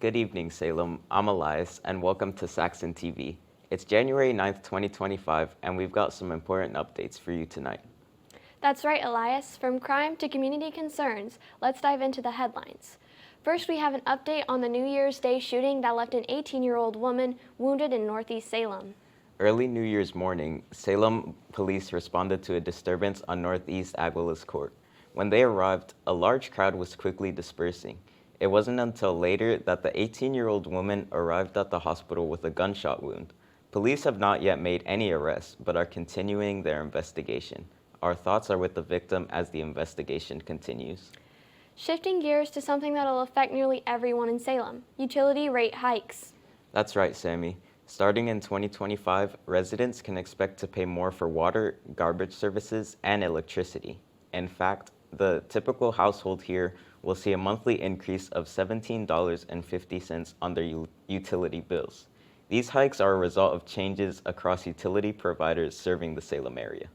Good evening, Salem. I'm Elias, and welcome to Saxon TV. It's January 9th, 2025, and we've got some important updates for you tonight. That's right, Elias. From crime to community concerns, let's dive into the headlines. First, we have an update on the New Year's Day shooting that left an 18-year-old woman wounded in Northeast Salem. Early New Year's morning, Salem police responded to a disturbance on Northeast Aguilas Court. When they arrived, a large crowd was quickly dispersing. It wasn't until later that the 18-year-old woman arrived at the hospital with a gunshot wound. Police have not yet made any arrests, but are continuing their investigation. Our thoughts are with the victim as the investigation continues. Shifting gears to something that'll affect nearly everyone in Salem, utility rate hikes. That's right, Sammy. Starting in 2025, residents can expect to pay more for water, garbage services, and electricity. In fact, the typical household here will see a monthly increase of $17.50 on their utility bills. These hikes are a result of changes across utility providers serving the Salem area.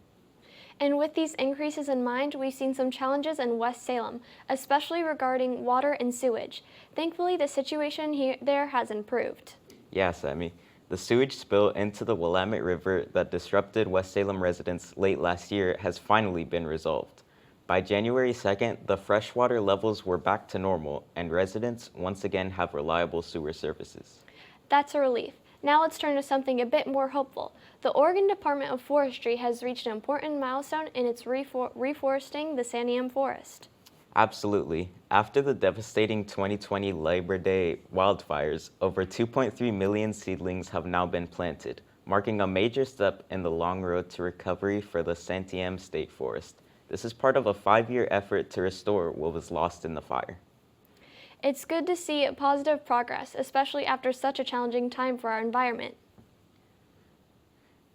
And with these increases in mind, we've seen some challenges in West Salem, especially regarding water and sewage. Thankfully, the situation there has improved. Yeah, Sammy. The sewage spill into the Willamette River that disrupted West Salem residents late last year has finally been resolved. By January 2nd, the freshwater levels were back to normal, and residents once again have reliable sewer services. That's a relief. Now let's turn to something a bit more hopeful. The Oregon Department of Forestry has reached an important milestone in its reforesting the Santiam Forest. Absolutely. After the devastating 2020 Labor Day wildfires, over 2.3 million seedlings have now been planted, marking a major step in the long road to recovery for the Santiam State Forest. This is part of a 5-year effort to restore what was lost in the fire. It's good to see positive progress, especially after such a challenging time for our environment.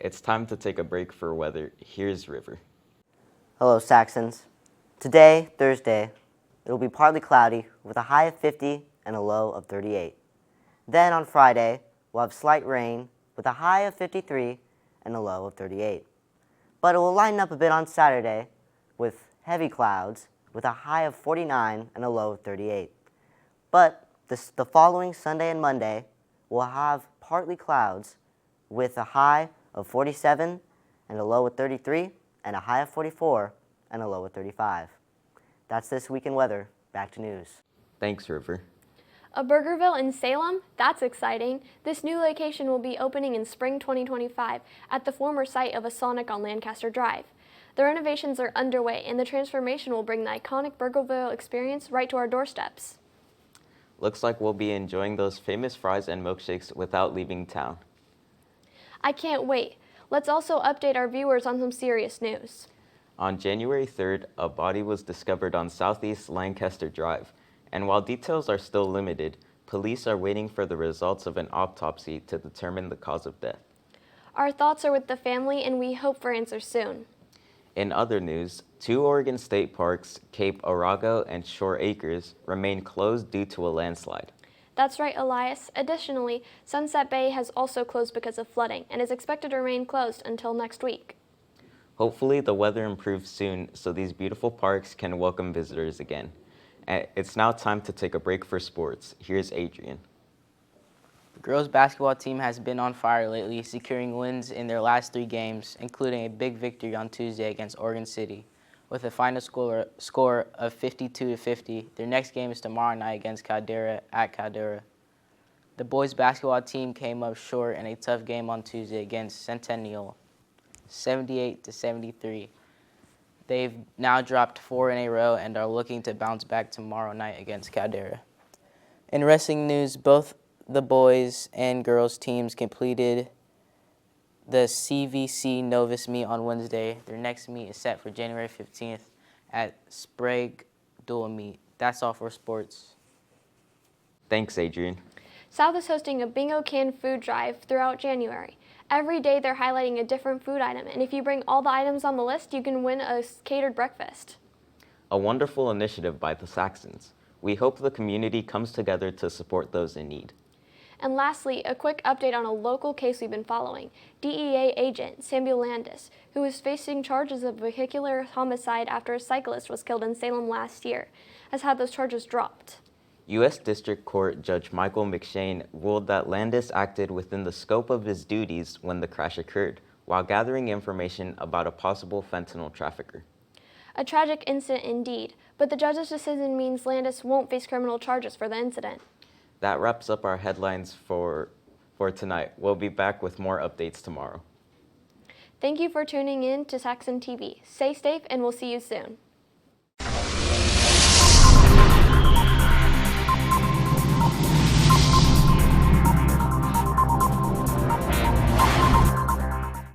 It's time to take a break for weather. Here's River. Hello, Saxons. Today, Thursday, it will be partly cloudy with a high of 50 and a low of 38. Then on Friday, we'll have slight rain with a high of 53 and a low of 38. But it will lighten up a bit on Saturday with heavy clouds with a high of 49 and a low of 38. But the following Sunday and Monday, we'll have partly clouds with a high of 47 and a low of 33 and a high of 44 and a low of 35. That's this week in weather. Back to news. Thanks, River. A Burgerville in Salem? That's exciting. This new location will be opening in spring 2025 at the former site of a Sonic on Lancaster Drive. The renovations are underway, and the transformation will bring the iconic Burgerville experience right to our doorsteps. Looks like we'll be enjoying those famous fries and milkshakes without leaving town. I can't wait. Let's also update our viewers on some serious news. On January 3rd, a body was discovered on Southeast Lancaster Drive, and while details are still limited, police are waiting for the results of an autopsy to determine the cause of death. Our thoughts are with the family, and we hope for answers soon. In other news, 2 Oregon state parks, Cape Arago and Shore Acres, remain closed due to a landslide. That's right, Elias. Additionally, Sunset Bay has also closed because of flooding and is expected to remain closed until next week. Hopefully the weather improves soon so these beautiful parks can welcome visitors again. It's now time to take a break for sports. Here's Adrian. The girls' basketball team has been on fire lately, securing wins in their last 3 games, including a big victory on Tuesday against Oregon City, with a final score of 52-50. Their next game is tomorrow night against Caldera at Caldera. The boys' basketball team came up short in a tough game on Tuesday against Centennial, 78-73. They've now dropped 4 in a row and are looking to bounce back tomorrow night against Caldera. In wrestling news, both the boys and girls teams completed the CVC Novice meet on Wednesday. Their next meet is set for January 15th at Sprague Dual Meet. That's all for sports. Thanks, Adrian. South is hosting a bingo can food drive throughout January. Every day they're highlighting a different food item, and if you bring all the items on the list, you can win a catered breakfast. A wonderful initiative by the Saxons. We hope the community comes together to support those in need. And lastly, a quick update on a local case we've been following. DEA agent Samuel Landis, who is facing charges of vehicular homicide after a cyclist was killed in Salem last year, has had those charges dropped. U.S. District Court Judge Michael McShane ruled that Landis acted within the scope of his duties when the crash occurred, while gathering information about a possible fentanyl trafficker. A tragic incident indeed, but the judge's decision means Landis won't face criminal charges for the incident. That wraps up our headlines for tonight. We'll be back with more updates tomorrow. Thank you for tuning in to Saxon TV. Stay safe and we'll see you soon.